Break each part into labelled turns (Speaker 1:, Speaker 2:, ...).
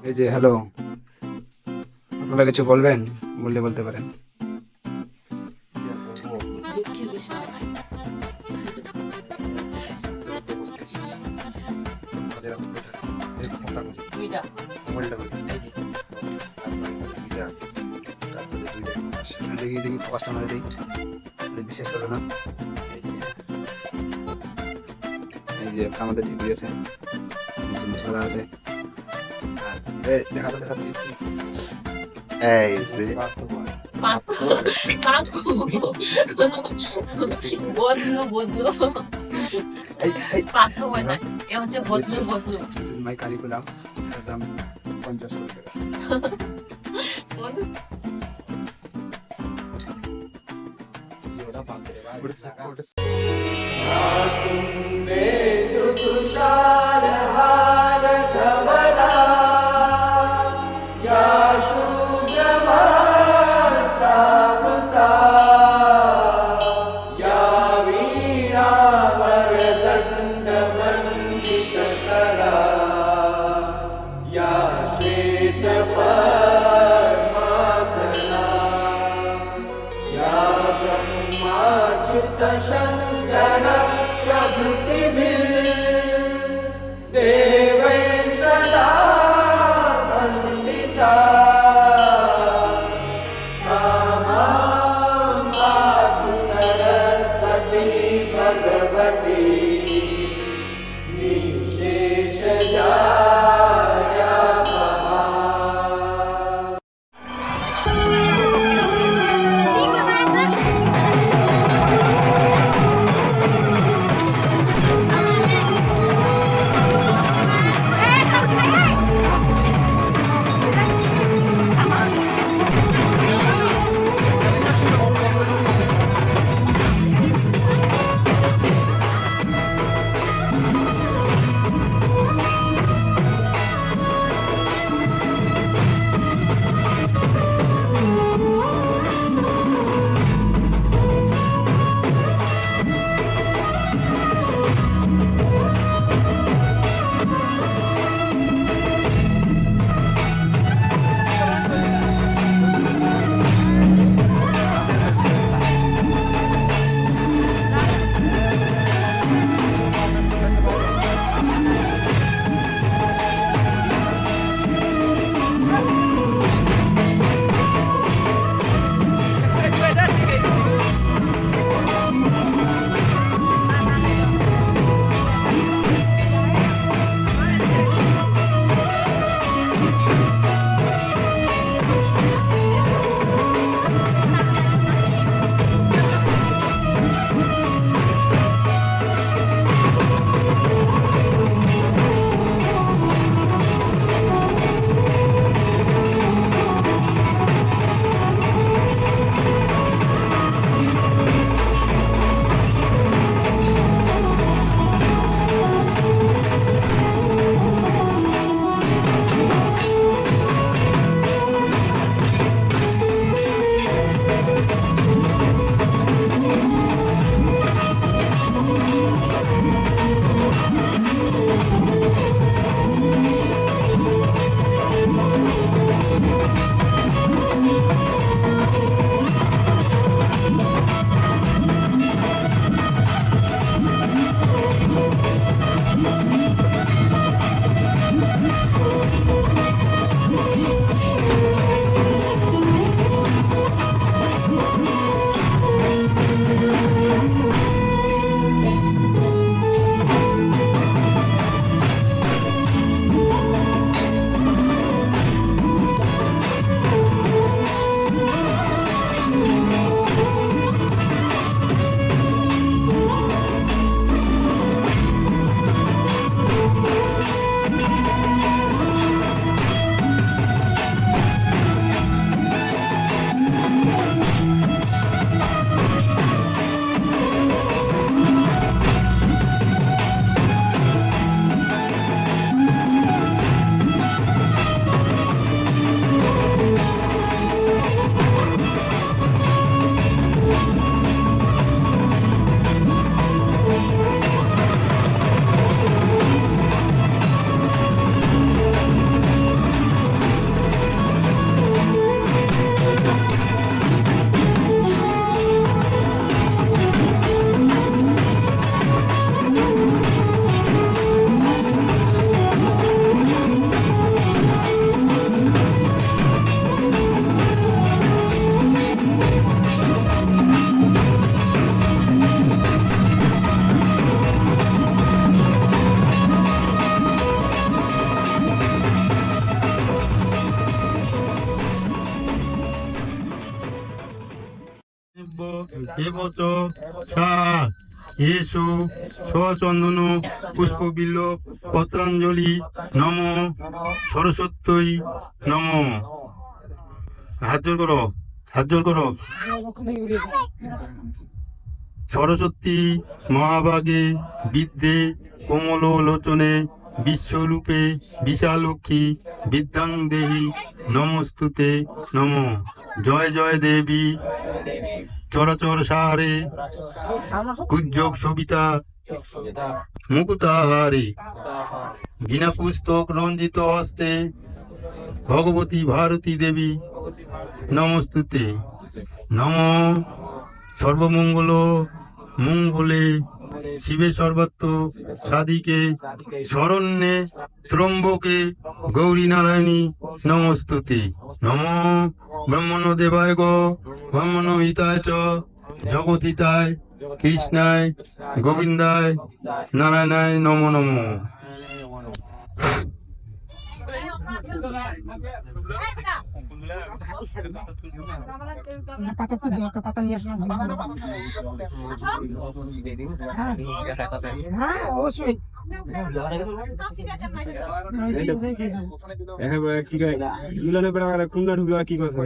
Speaker 1: এই যে হ্যালো, আপনারা কিছু বলবেন? বললে বলতে পারেন।
Speaker 2: দুঃখের বিষয়। দুইটা।
Speaker 1: দেখি দেখি ফোকাসটা মারে দিই, বিশেষ করে না। এই যে আমাদের টিভি আছে, জিনিস করা আছে, আর দেখাতে দেখাতে দিচ্ছি।
Speaker 3: এই যে
Speaker 2: বদলু বদলু পার্থ হয় না, এ হচ্ছে বদলু বদলু।
Speaker 1: This is my curriculum. দাম 50 টাকা।
Speaker 4: এবচ সাহা এসো সচন্দন পুষ্পবিল্ল পত্রাঞ্জলি নম সরস্বত্যই নম। হাত জোর করো, হাত জোর করো। সরস্বতী মহাভাগে বিদ্যে কোমল লোচনে বিশ্বরূপে বিশালক্ষী বিদ্যাং দেহি নমস্তুতে নম। জয় জয় দেবী চরাচর সাহারে কুজ্জক সবিতা মুকুতাহারে। বীণা পুস্তক রঞ্জিত হস্তে ভগবতী ভারতী দেবী নমস্তুতে নম। সর্বমঙ্গল মঙ্গলে শিবে সর্বত্র সাধিকে শরণ্যে ত্রম্বকে গৌরী নারায়ণী নমস্তুতে নম। ব্রহ্মণ দেবায় গো ব্রহ্মণ হিতায় চ জগৎহিতায় কৃষ্ণায় গোবিন্দায় নারায়ণায় নম নম।
Speaker 5: কি কয় মিলনের পরে কুন্ডা ঢুকে কি কথা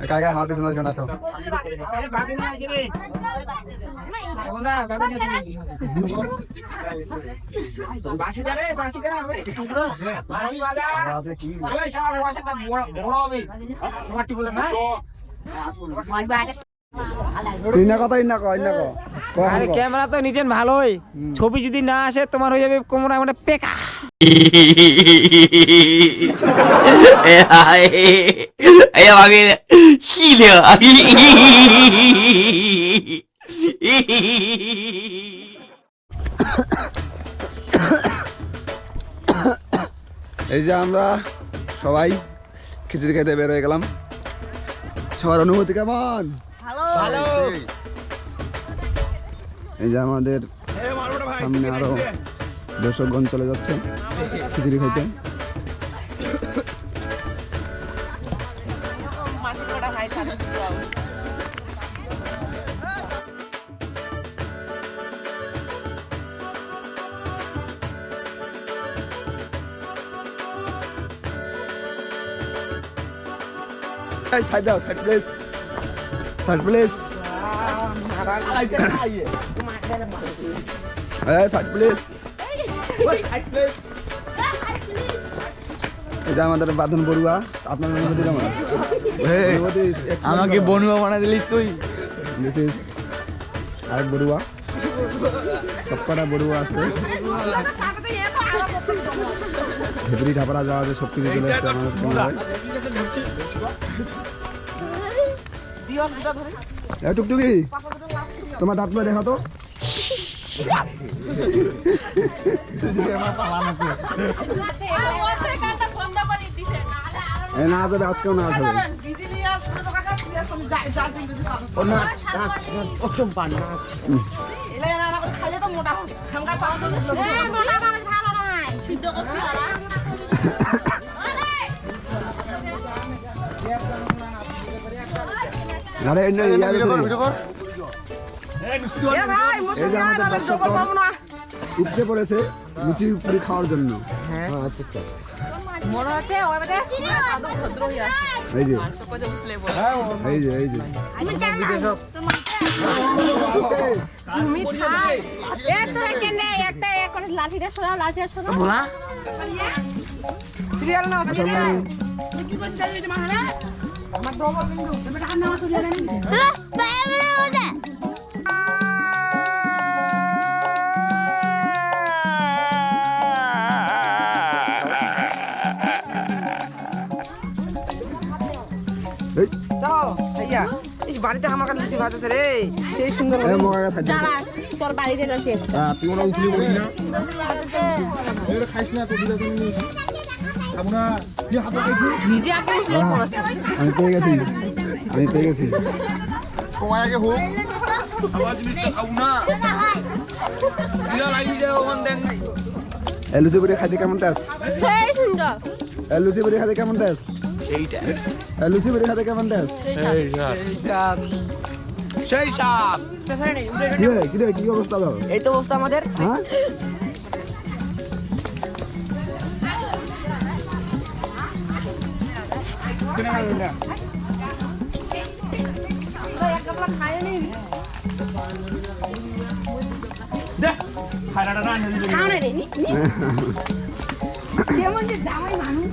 Speaker 5: কাকা হাতে শোনা শোনা সব
Speaker 6: ক্যামেরা তো নিচেন ভালোই, ছবি যদি না আসে তোমার হয়ে যাবে কোমরা মানে পেকা।
Speaker 1: এই যে আমরা সবাই খিচুড়ি খেতে বের হয়ে গেলাম। সবার অনুভূতি কেমন?
Speaker 6: ভালো।
Speaker 1: এই যে আমাদের সামনে আরো দর্শকগণ চলে যাচ্ছে খিচুড়ি খেতে। সাইড দাও, side please, side please, side please. এটা আমাদের বাঁধন বড়ুয়া। আপনার অনুমতি কেমন?
Speaker 6: আমাকে বনুয়া বানা দিলিস তুই।
Speaker 1: দিস ইজ আরেক বড়ুয়া। সবকটা বড়ুয়া আছে। ধেবরি ঢাপড়া যাওয়া যে সব কিছু চলে এসছে আমাদের ক্যামেরায়। টুকটুকি তোমার দাঁত পা দেখা তো। না যাবে, আজকেও না যাবে। উপচে পড়েছে লুচি পুরি খাওয়ার জন্য। আচ্ছা,
Speaker 2: মনে হচ্ছে ওর মধ্যে আদৌ ভদ্র হয়ে আছে
Speaker 1: এই যে
Speaker 2: মাংস কত বুঝলে বল
Speaker 1: এই যে এই যে
Speaker 2: তুমি খাই এ তোরা কেনে একটা এখন লাঠিটা সরাও
Speaker 6: বলা
Speaker 2: সিরিয়াল না সিরিয়াল কি করতে যাই মাহারা আমার ডবল কিন্তু তুমি টাকা নাও সিরিয়াল নেই
Speaker 6: বাড়িতে আমার কাছে লুচি ভাত আছে রে সেই সুন্দর
Speaker 1: এই মগা গা থাকবে
Speaker 2: দাঁড়া তোর বাড়িতে যাচ্ছি
Speaker 5: তুই ওরা উঠলি বলিস না এটা খাইস না তো দিদা তুমি খাবো না তুই হাতে খাইছিস
Speaker 2: নিজে আগে উঠলে পড়াছে
Speaker 1: আমি পেয়ে গেছি
Speaker 5: কয় আগে হোক
Speaker 1: এই লুচি পুরি খাইতে কেমন টেস্ট
Speaker 2: সেই সুন্দর
Speaker 1: এই লুচি পুরি খাইতে কেমন টেস্ট এই লুচি পুরি খাইতে কেমন টেস্ট কি রে কি অবস্থা দাও
Speaker 6: এই তো অবস্থা আমাদের
Speaker 1: হ্যাঁ
Speaker 2: খাওয়া দেয়নি যেমন যে দামাই মানুষ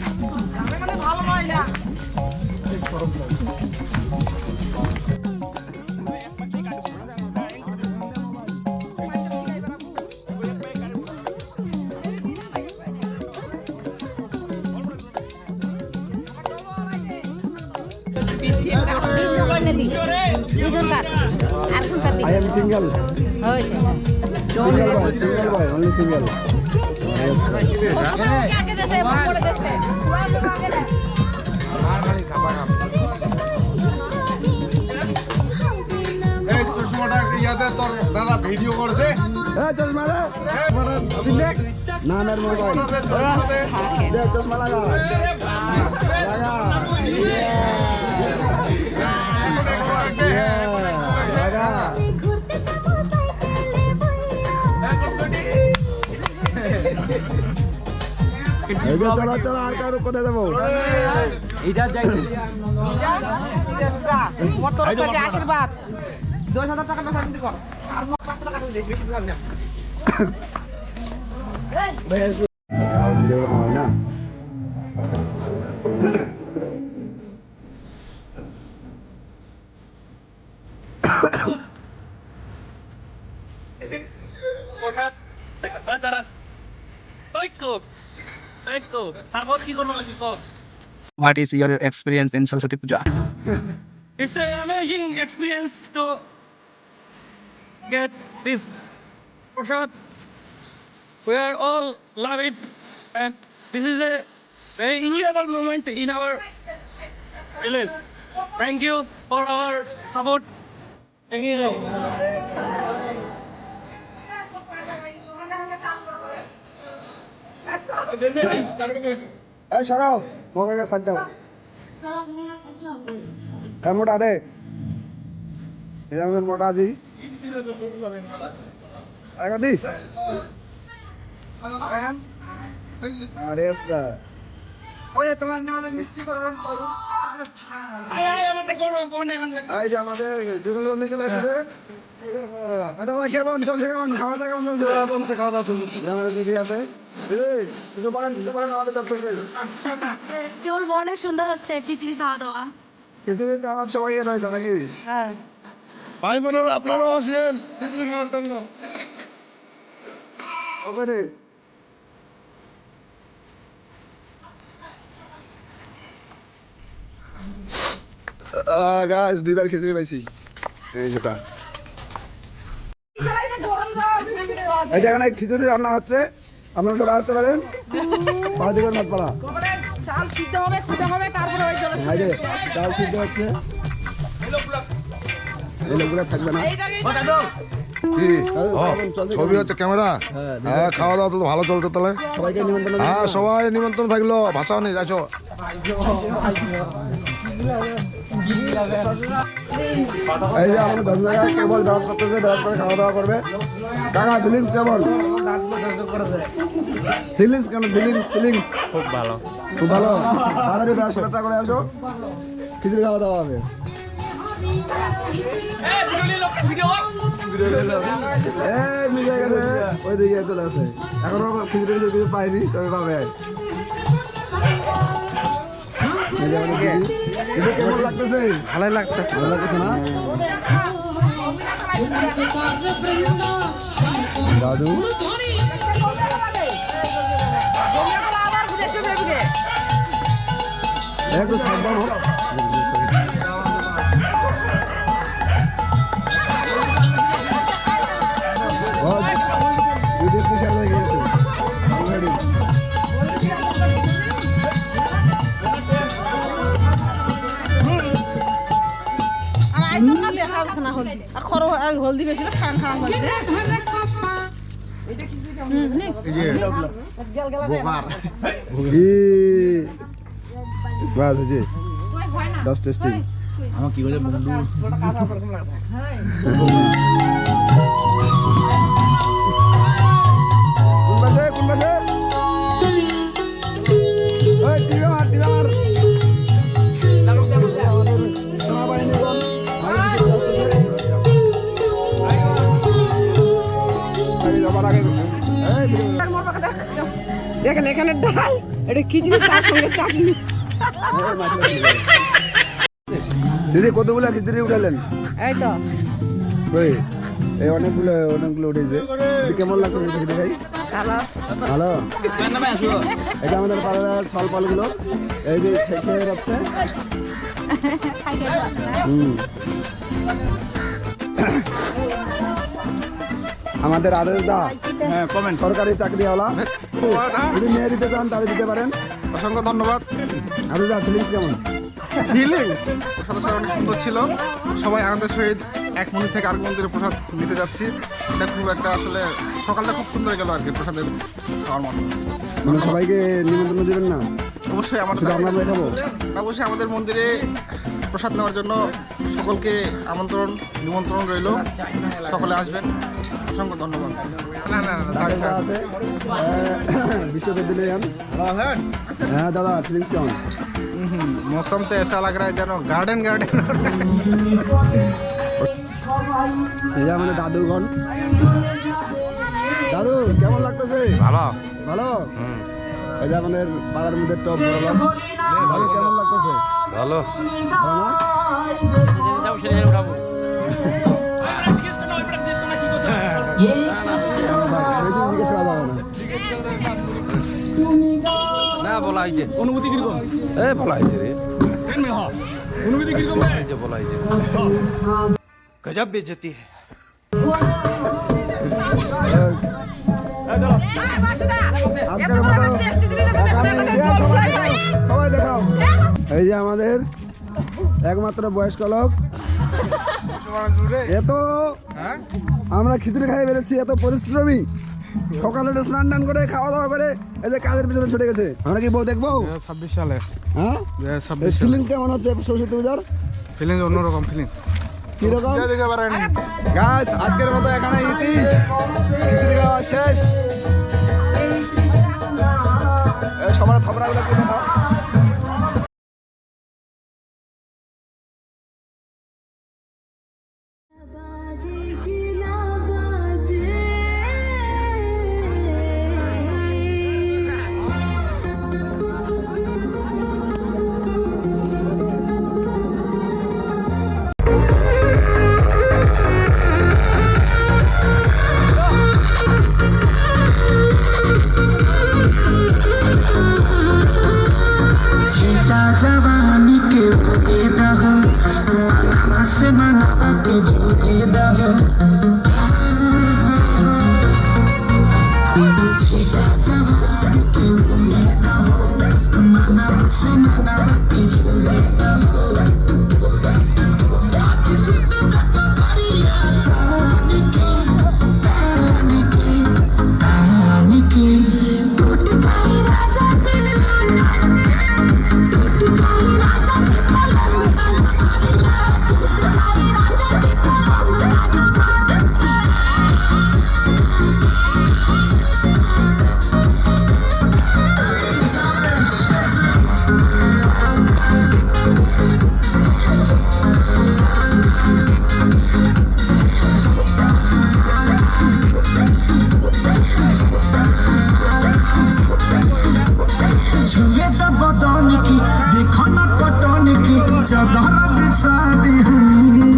Speaker 2: মানে ভালো নয় না
Speaker 1: I am single only single
Speaker 5: এই চশমাটা ইয়াতে তোর দাদা ভিডিও করছে
Speaker 1: এই চশমা দে নামের মোবাইল দে চশমা লাগা লাগা চলো চলো আর কারো কোথায় যাবো
Speaker 6: আশীর্বাদ 10,000 টাকা পেশা দিতে কর আর 500 টাকা দিস বেশি দিলাম না
Speaker 1: না
Speaker 7: What is your experience in Saraswati Puja?
Speaker 8: It's an amazing experience to get this prasad. We are all love it, and this is a very enjoyable moment in our village. Thank you for our support. Thank you.
Speaker 1: এই সরাও মোবাইলটা ছাড় দাও মোটা দে মোটা আজি দি আরে
Speaker 6: তোমার নাম মিষ্টি করো
Speaker 1: এই যে আমাদের দুজন বন্ধু চলে এসেছে কেমন চলছে কেমন খাওয়া দাওয়া কেমন চলছে খাওয়া দাওয়া চলছে আমাদের দিদি আছে কিছু বলেন আমাদের দর্শক
Speaker 2: কেবল অনেক সুন্দর হচ্ছে খিচুড়ি খাওয়া দাওয়া
Speaker 1: কিছুদিন আমার সবাই রয়েছে নাকি
Speaker 2: হ্যাঁ
Speaker 5: ভাই বোনেরা আপনারাও আসেন
Speaker 1: ওখানে গাছ দুইবার খিচুড়ি পাইছি এই যেটা এইটা এখানে খিচুড়ি রান্না হচ্ছে আপনারা সবাই আসতে পারেন পাহাড়িগর মাঠপাড়া
Speaker 2: চাল সিদ্ধ হবে ফুটে হবে তারপরে ওই জল
Speaker 1: এই যে চাল সিদ্ধ হচ্ছে এই লোকগুলো থাকবে না
Speaker 5: কি ছবি হচ্ছে ক্যামেরা হ্যাঁ খাওয়া দাওয়া তো ভালো চলছে তাহলে
Speaker 1: সবাইকে নিমন্ত্রণ
Speaker 5: হ্যাঁ সবাই নিমন্ত্রণ থাকলো ভাষা নেই আছো
Speaker 1: এই যে আমাদের 10 টাকা কেবল ব্যবহার করতেছে, ব্যবহার করে খাওয়া দাওয়া করবে। কাকা ফিলিংস কেমন? ফিলিংস কেমন? ফিলিংস
Speaker 8: খুব ভালো।
Speaker 1: খুব ভালো। তাড়াতাড়ি ব্যবসাটা করে আসো, খিচুড়ি খাওয়া দাওয়া হবে। মিলে গেছে, ওই দিকে চলে আসে। এখনো খিচুড়ি কিছু পাইনি, তবে পাবে। কেমন লাগতেছে?
Speaker 8: ভালোই লাগতেছে।
Speaker 1: ভালো লাগতেছে না? দাদু একটু সাবধান হোক।
Speaker 6: দেখা যাচ্ছে না হলদি আর খরচ আর হলদি বেশি খান খান হলদি
Speaker 1: বাস হয়েছে 10 টেস্টিং।
Speaker 5: আমার কি করে বন্ধু
Speaker 1: কোন পাশে ওই টিভি মার আমাদের সেনাবাহিনীগণ
Speaker 6: দেখেন এখানে ডাল এটা খিচুড়ি তার সঙ্গে চাটনি
Speaker 1: দিদি কতগুলো খিচুড়ি উঠালেন?
Speaker 6: এই তো
Speaker 1: ওই এই অনেকগুলো উঠেছে। দিদি কেমন লাগছে খিচুড়ি খাই? ভালো। এটা আমাদের পাড়ার ফল ফলগুলো এই যে খেয়ে যাচ্ছে। আমাদের আদেশ দা সরকারি চাকরিওয়ালা, যদি মেয়ে দিতে চান তাহলে দিতে পারেন।
Speaker 5: অসংখ্য ধন্যবাদ।
Speaker 1: আদেশ দা ফিলিংস কেমন?
Speaker 5: ফিলিংস প্রসাদ অনেক সুন্দর ছিল। সবাই আনন্দের সহিত এক মন্দির থেকে আরেক মন্দিরে প্রসাদ নিতে যাচ্ছি। এটা খুব একটা আসলে সকালটা খুব সুন্দর গেল আর কি প্রসাদের খাওয়ার মতো।
Speaker 1: মানে সবাইকে নিমন্ত্রণ দিবেন না?
Speaker 5: অবশ্যই আমার
Speaker 1: শুধু আমরা দেখাবো?
Speaker 5: অবশ্যই আমাদের মন্দিরে প্রসাদ নেওয়ার জন্য সকলকে নিমন্ত্রণ রইল। সকলে আসবেন। অসংখ্য ধন্যবাদ।
Speaker 1: আছে বিশ্বকে দিলে হ্যাঁ দাদা ফিলিংস কেমন?
Speaker 5: मौसम तो ऐसा लग रहा है जानो गार्डन
Speaker 1: এই যে আমাদের দাদুগণ। দাদু কেমন লাগতেছে?
Speaker 5: ভালো
Speaker 1: ভালো। এই যে আমাদের পাড়ার মধ্যে টপ দাদু কেমন লাগতেছে?
Speaker 5: ভালো
Speaker 1: ভালো না? বেশি জিজ্ঞেস করা যাবে না।
Speaker 8: না বলা হয়েছে অনুভূতি কিরকম?
Speaker 5: বলা হয়েছে রে
Speaker 8: কেন মে হ্যাঁ অনুভূতি কিরকম?
Speaker 5: বলা হয়েছে
Speaker 8: গজব বেজতি
Speaker 1: আজকের মতো সবাই দেখাও। এই যে আমাদের একমাত্র বয়স্ক লোক, এত আমরা খিচুড়ি খাই বেরোচ্ছি, এত পরিশ্রমী। সকালে স্নান টান করে খাওয়া দাওয়া করে এই যে কাজের পিছনে ছুটে গেছে। আমরা কি বউ দেখবো?
Speaker 5: 26 সালে
Speaker 1: হ্যাঁ ফিলিংস কেমন হচ্ছে সরস্বতী পূজার?
Speaker 5: ফিলিংস অন্যরকম ফিলিংস।
Speaker 1: কিরকম গাছ? আজকের মতো এখানে ইতি, খিচুড়ি খাওয়া শেষ। সবার থবড়াগুলো দেখাও।
Speaker 9: की देखो ना कटन की चादर बिछा दी हनी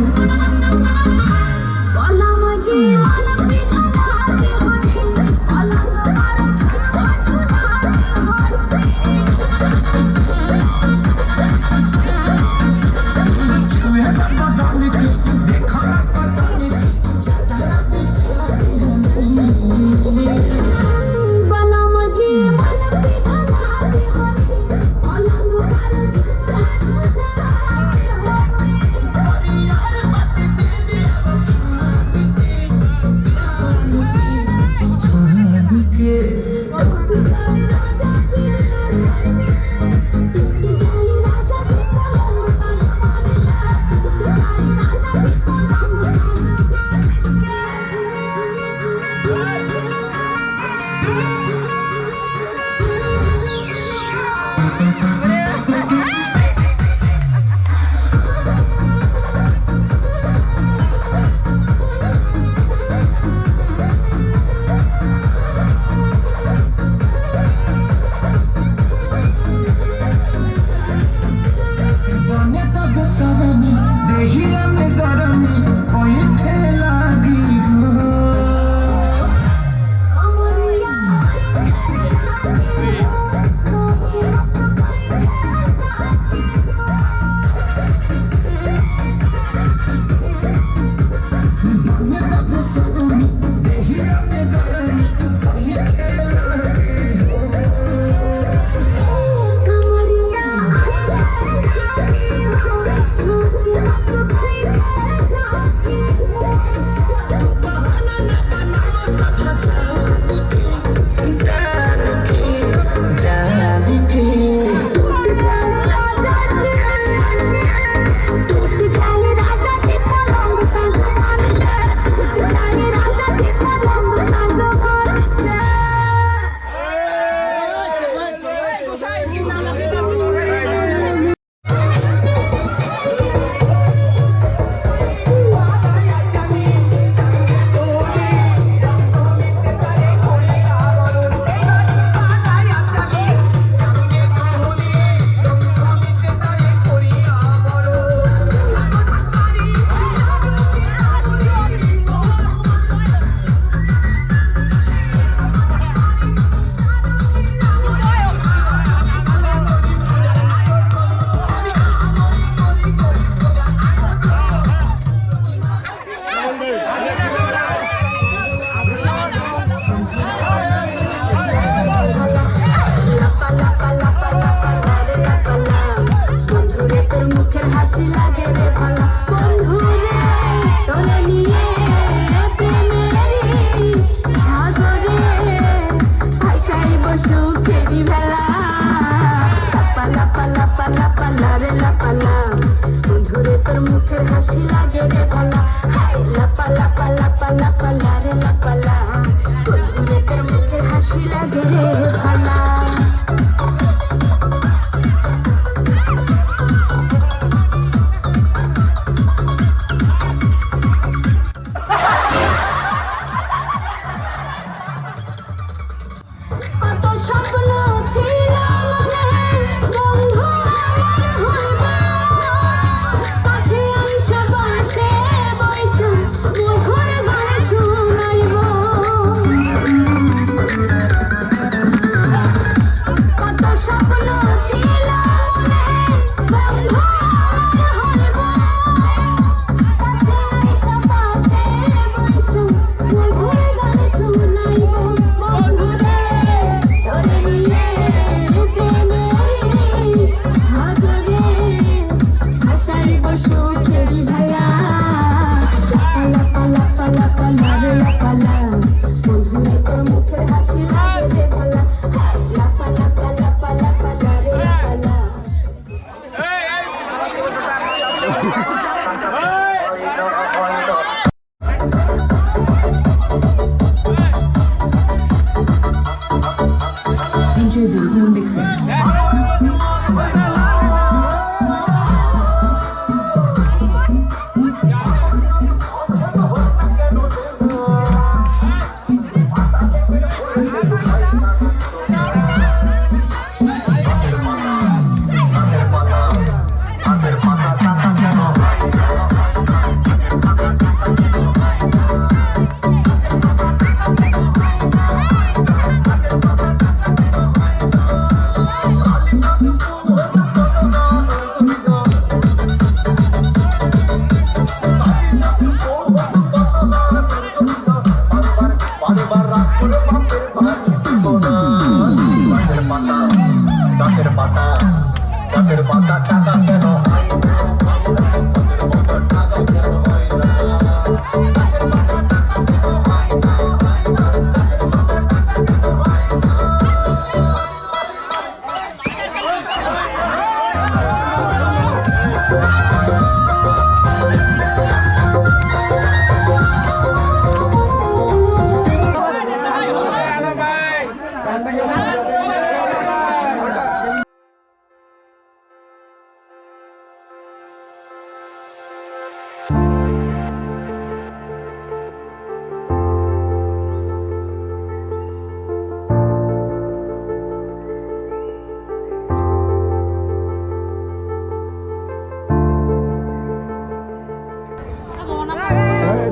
Speaker 9: बोला मुझे मन पे खलाती हनी पलंग पर झुलवा झुलाती हनी छुए ना कटन की देखो ना कटन की चादर बिछा दी हनी बोला मुझे मन पे खलाती हनी पलंग पर झुलवा झुलाती हनी यार मत दे दे के टूट जाए राजा जी टूट जाए राजा जी पलंग संग मारे टूट जाए राजा जी पलंग संग बने तब सरमी देहिया में गरमी पैठे लागी हो अमरिया बने तब सरमी देहिया में गरमी पैठे लागी हो कमरिया হাসি লাগে রে ভালো বন্ধু রে তোরে নিয়ে প্রেমেরই সাগরে ভাসাই বসু ফেরি ভেলা লাপা লাপা লাপা লাপা লারে লাপা লা বন্ধু রে তোর মুখের হাসি লাগে রে ভালো লাপা লাপা লাপা লাপা লারে লাপা লা বন্ধু রে তোর মুখের হাসি লাগে রে ভালো স্বপ্ন ছিল মনে বন্ধু আমার হইব কাছে আইসা বসে বসে মুখর গান শুনাইব কত স্বপ্ন ছিল মনে বন্ধু আমার হইব কাছে আইসা বসে বসে মুখর গান শুনাইব বন্ধু রে তোরে নিয়ে প্রেমেরই সাগরে ভাসাই বসু ফেরি ভায়া লাপা লাপা লাপা লারে লাপা লা বন্ধু রে তোর মুখের হাসি লাগে রে ভালা লাপা লাপা লাপা লাপা লারে লাপা লা DJ Bulbul mixing.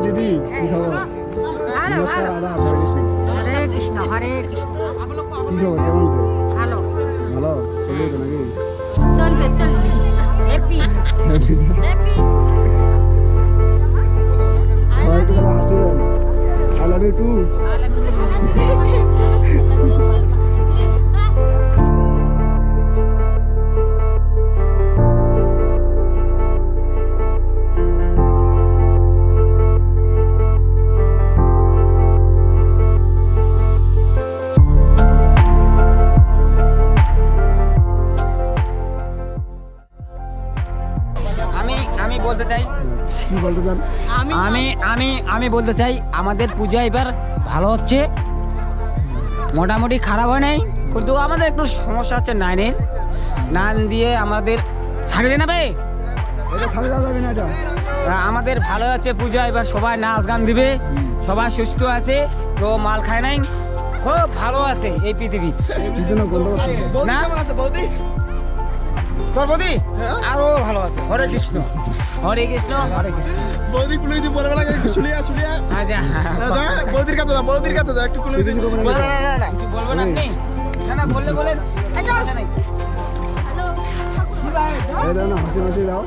Speaker 1: দিদি কি খবর? নমস্কার, আদাব, হরে কৃষ্ণ।
Speaker 2: হরে কৃষ্ণ হরে কৃষ্ণ
Speaker 1: কি খবর, কেমন তো?
Speaker 2: ভালো
Speaker 1: ভালো চলবে তো নাকি?
Speaker 2: চলবে চলবে হ্যাপি হ্যাপি
Speaker 1: সবাই একটু বেলা হাসিবেন। I love you too.
Speaker 6: আমি বলতে চাই
Speaker 1: কি বলতে চান?
Speaker 6: আমি বলতে চাই আমাদের পূজা এবার ভালো হচ্ছে, মোটামুটি খারাপ হয় নাই, কিন্তু আমাদের একটু সমস্যা হচ্ছে নাইনের নান দিয়ে আমাদের ছাড়িয়ে নেবে।
Speaker 1: এটা ছাড়ে যাওয়া যাবে না এটা।
Speaker 6: আমাদের ভালো হচ্ছে পূজা, এবার সবাই নাচ গান দিবে, সবাই সুস্থ আছে, তো মাল খায় নাই, খুব ভালো আছে এই পৃথিবী।
Speaker 1: পিছনে গন্ধ করছে।
Speaker 6: না তোর বৌদি আরো ভালো আছে। হরে কৃষ্ণ হরে কৃষ্ণ হরে কৃষ্ণ।
Speaker 5: বৌদি কুলে যে বলে লাগে শুনিয়া শুনিয়া
Speaker 6: আচ্ছা
Speaker 5: বৌদির কাছে যা একটু কুলে
Speaker 1: কিছু করবো না।
Speaker 6: কিছু বলবেন আপনি? না বললে বলেন।
Speaker 1: এই দাও না, হাসি হাসি দাও।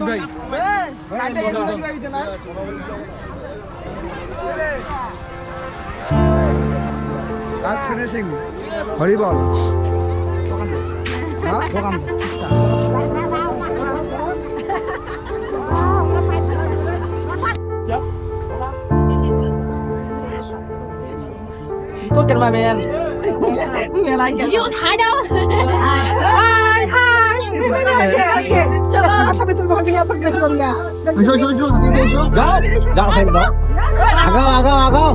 Speaker 8: ভাই
Speaker 1: লাস্ট ফিনিশিং হরিবল
Speaker 6: Tôi cần mà mẹ
Speaker 9: video খাই দাও হাই হাই চলো আসামে তুমি ভাবি এত কিছু করিয়া
Speaker 1: যাও খাই দাও আগাও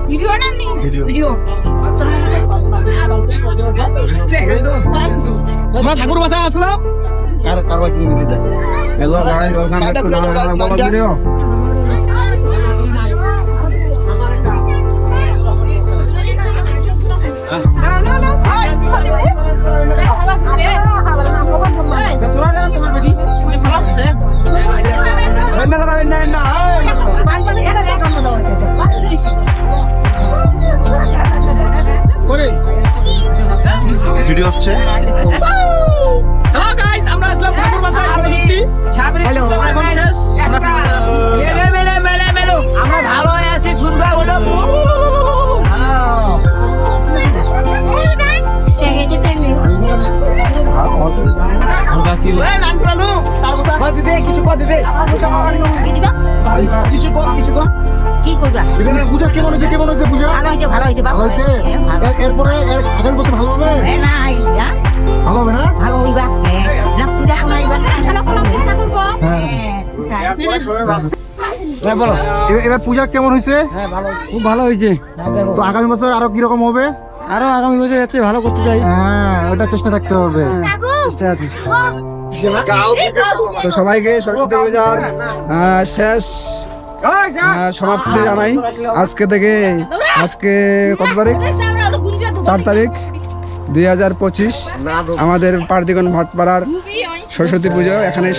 Speaker 9: ভিডিও না ভিডিও
Speaker 8: আমরা ঠাকুর বাসায় আসলাম
Speaker 3: ভিডিও হচ্ছে
Speaker 8: হ্যালো গাইস আমরা আসলাম ঠাকুর বাসায়
Speaker 6: হ্যালো
Speaker 8: এখন শেষ
Speaker 6: আমরা ভালো হয়ে আছি ঘুরবা বলো
Speaker 9: কি করবা
Speaker 5: পূজা কেমন হয়েছে পূজা
Speaker 9: ভালো হইতে
Speaker 5: ভালো হয়েছে এরপরে আগামী বছর ভালো হবে
Speaker 9: না আইবা
Speaker 5: ভালো হবে না
Speaker 9: ভালো হইবা না পূজা আইবা খেলা করার চেষ্টা করবো
Speaker 5: বলো এবার পূজা কেমন হয়েছে
Speaker 6: খুব ভালো হয়েছে
Speaker 5: তো আগামী বছর আরো কিরকম হবে
Speaker 6: আরো আগামী বছর যাচ্ছে ভালো করতে চাই
Speaker 5: হ্যাঁ ওটা চেষ্টা থাকতে হবে
Speaker 1: তো সবাইকে সরস্বতী পূজার শেষ সমাপ্তি জানাই আজকে কত তারিখ 4 তারিখ 2025 আমাদের পারদিগণ ভাটপাড়ার সরস্বতী পুজো এখানেই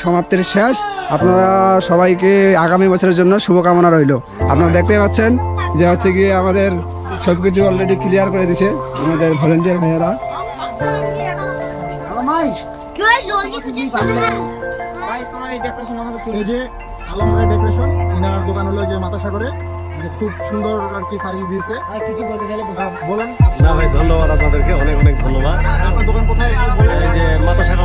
Speaker 1: সমাপ্তির শেষ। আপনারা সবাইকে আগামী বছরের জন্য শুভকামনা রইল। আপনারা দেখতে পাচ্ছেন যে হচ্ছে গিয়ে আমাদের সবকিছু অলরেডি ক্লিয়ার করে দিছে আমাদের ভলেন্টিয়ার ভাইয়েরা।
Speaker 5: এই যে আলম ভাই ডেকোরেশন ইনার দোকান হলো যে মাতাসাগরে খুব সুন্দর আর কি সার্ভিস দিয়েছে
Speaker 6: কিছু বলতে চাইলে
Speaker 5: বলেন
Speaker 10: না ভাই ধন্যবাদ আপনাদেরকে অনেক ধন্যবাদ
Speaker 5: আপনার দোকান কোথায়
Speaker 10: এই যে মাতাসাগর